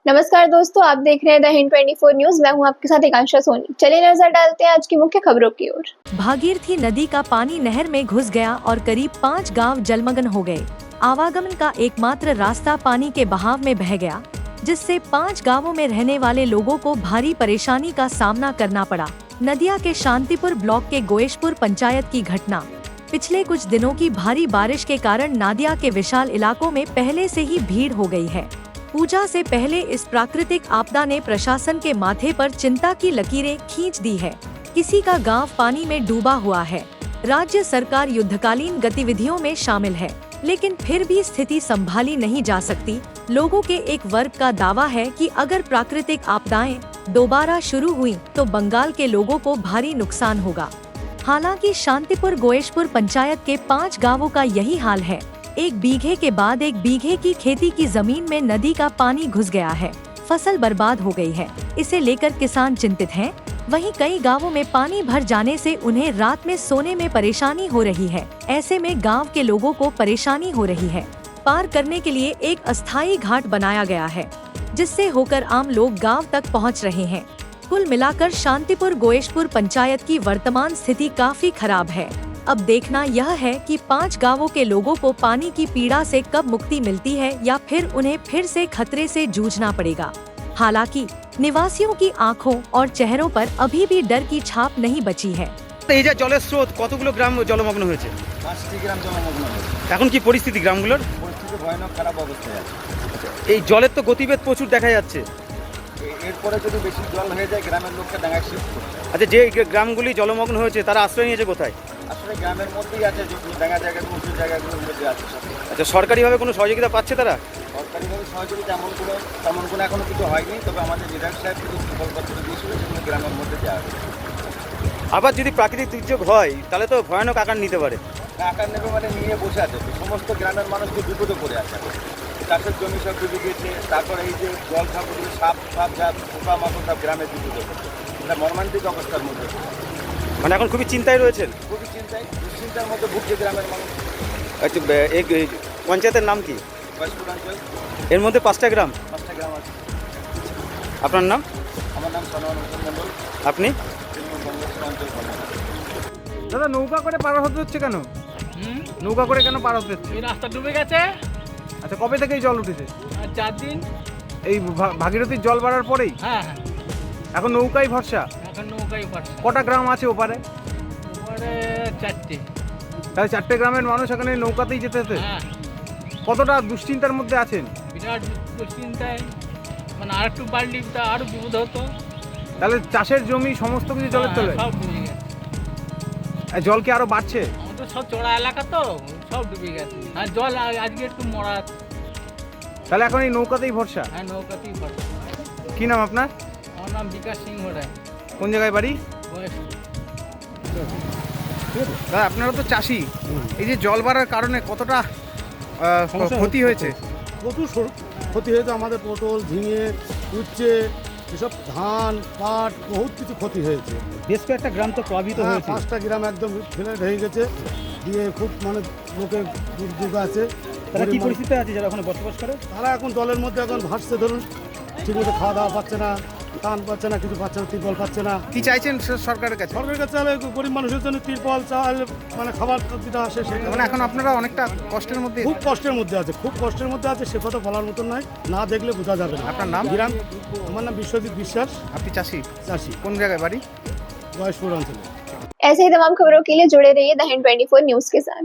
नमस्कार दोस्तों, आप देख रहे हैं द हिंद 24 न्यूज। मैं हूं आपके साथ एकांशा सोनी। चलिए नजर डालते हैं आज की मुख्य खबरों की ओर। भागीरथी नदी का पानी नहर में घुस गया और करीब 5 गांव जलमग्न हो गए। आवागमन का एकमात्र रास्ता पानी के बहाव में बह गया, जिससे 5 गांवों में रहने वाले लोगों को भारी परेशानी का सामना करना पड़ा। नदिया के शांतिपुर ब्लॉक के गोयशपुर पंचायत की घटना। पिछले कुछ दिनों की भारी बारिश के कारण नादिया के विशाल इलाकों में पहले से ही भीड़ हो गई है। पूजा से पहले इस प्राकृतिक आपदा ने प्रशासन के माथे पर चिंता की लकीरें खींच दी है। किसी का गांव पानी में डूबा हुआ है। राज्य सरकार युद्धकालीन गतिविधियों में शामिल है, लेकिन फिर भी स्थिति संभाली नहीं जा सकती। लोगों के एक वर्ग का दावा है कि अगर प्राकृतिक आपदाएं दोबारा शुरू हुई तो बंगाल के लोगों को भारी नुकसान होगा। हालांकि शांतिपुर गोयशपुर पंचायत के 5 गांवों का यही हाल है। 1 बीघे के बाद 1 बीघे की खेती की जमीन में नदी का पानी घुस गया है। फसल बर्बाद हो गई है। इसे लेकर किसान चिंतित हैं। वहीं कई गांवों में पानी भर जाने से उन्हें रात में सोने में परेशानी हो रही है। ऐसे में गांव के लोगों को परेशानी हो रही है। पार करने के लिए एक अस्थायी घाट बनाया गया है, जिससे होकर आम लोग गाँव तक पहुँच रहे हैं। कुल मिलाकर शांतिपुर गोयशपुर पंचायत की वर्तमान स्थिति काफी खराब है। अब देखना यह है कि 5 गांवों के लोगों को पानी की पीड़ा से कब मुक्ति मिलती है या फिर उन्हें फिर से खतरे से जूझना पड़ेगा। हालांकि निवासियों की आंखों और चेहरों पर अभी भी डर की छाप नहीं बची है। এই যে জলের স্রোত কতগুলো গ্রাম জলমগ্ন হয়েছে? 5টি গ্রাম জলমগ্ন হয়েছে। এখন কি পরিস্থিতি গ্রামগুলোর? পরিস্থিতি ভয়ানক খারাপ অবস্থায় আছে। এই জলের তো গতিবেগ প্রচুর দেখা যাচ্ছে। এরপরে যদি বেশি জল হয়ে যায় গ্রামের লোককে ডাঙায় শিফট করতে হবে। আচ্ছা, যে গ্রামগুলি জলমগ্ন হয়েছে তারা আশ্রয় নিয়েছে কোথায়? আসলে গ্রামের মধ্যেই আছে, যে ডাঙা জায়গাগুলো উঁচু জায়গাগুলোর মধ্যে আছে। আচ্ছা, সরকারিভাবে কোনো সহযোগিতা পাচ্ছে তারা? সরকারিভাবে সহযোগিতা তেমন কোনো এখনো কিছু হয়নি, তবে আমাদের বিধায়ক সাহেব কিছু প্রকল্পত্র দিয়েছিল, সেগুলো গ্রামের মধ্যে দেওয়া হবে। আবার যদি প্রাকৃতিক দুর্যোগ হয় তাহলে তো ভয়ানক আকার নিতে পারে। আকার নেবে মানে নিয়ে বসে আছে, তো সমস্ত গ্রামের মানুষকে বিপদে পড়ে আছে। চাষের জমি সব ডুবে গিয়েছে। তারপরে এই যে জল ঠাকুর সাপ যা পোকা মাকড় সব গ্রামে বিপদে পড়ছে। এটা মর্মান্তিক অবস্থার মধ্যে, মানে এখন খুবই চিন্তায় রয়েছেন। খুবই দুশ্চিন্তার মধ্যে ভুগছে গ্রামের মানুষ। আচ্ছা, এই পঞ্চায়েতের নাম কি? গোয়শপুর অঞ্চল। এর মধ্যে 5টা গ্রাম। 5টা গ্রাম আছে। আপনার নাম? আমার নাম সনোয়ার হোসেন মন্ডল। আপনি? অঞ্চল। দাদা, নৌকা করে পার হতে হচ্ছে কেন? নৌকা করে কেন পার হতে হচ্ছে? এই রাস্তা ডুবে গেছে। আচ্ছা, কবে থেকে এই জল উঠেছে? আর 4 দিন। এই ভাগীরথীর জল বাড়ার পরেই? হ্যাঁ। এখন নৌকাই ভরসা? এখন নৌকাই ভরসা। কটা গ্রাম আছে ওপারে? ওপারে 4টে। তাহলে 4টে গ্রামের মানুষ এখানে নৌকাতেই যেতে হতে? হ্যাঁ। কতটা দুশ্চিন্তার মধ্যে আছেন? বিরাট দুশ্চিন্তায়, মানে আর একটু বাড়লি তা আরো বিপদ হতো। তাহলে চাষের জমি সমস্ত কিছু জলের তলে? সব ডুবে গেছে। জল কি আরো বাড়ছে? আমাদের সব চড়া এলাকা তো, সব ডুবে গেছে। আর জল আজকে একটু মরা। তাহলে এখন এই নৌকাতেই ভরসা? হ্যাঁ, নৌকাতেই ভরসা। কি নাম আপনার? আমার নাম বিকাশ সিংহ রায়। কোন জায়গায় বাড়ি? দাদা, আপনারা তো চাষি। এই যে জল বাড়ার কারণে কতটা ক্ষতি হয়েছে? প্রচুর ক্ষতি হয়েছে। আমাদের পটল, ঝিঙে, উচ্ছে, এসব ধান, পাট, বহুত কিছু ক্ষতি হয়েছে। বেশ কয়েকটা গ্রাম তো প্লাবিত হয়েছে। 5টা গ্রাম একদম ফেলে হয়ে গেছে। দিয়ে খুব মানে লোকের দুর্যোগ আছে। তারা কি পরিস্থিতি আছে যারা ওখানে বসবাস করে? তারা এখন জলের মধ্যে এখন ভাসছে। ধরুন ঠিকমতো খাওয়া দাওয়া পাচ্ছে না, টান পাচ্ছে না, কিছু পাচ্ছে না, তিরপল পাচ্ছে না। কি চাইছেন সরকারের কাছে? সরকারের কাছে চাইলে গরিব মানুষের জন্য তিরপল, চাল, মানে খাবার যেটা আসে সেটা। মানে এখন আপনারা অনেকটা কষ্টের মধ্যে? খুব কষ্টের মধ্যে আছে, খুব কষ্টের মধ্যে আছে। সে কথা বলার মতন নয়, না দেখলে বোঝা যাবে না। আপনার নাম? গ্রাম, আমার নাম বিশ্বজিৎ বিশ্বাস। আপনি চাষি? চাষি। কোন জায়গায় বাড়ি? गोयशपुर अंचल। ऐसे ही तमाम खबरों के लिए जुड़े रहिए द हिंद 24 न्यूज के साथ।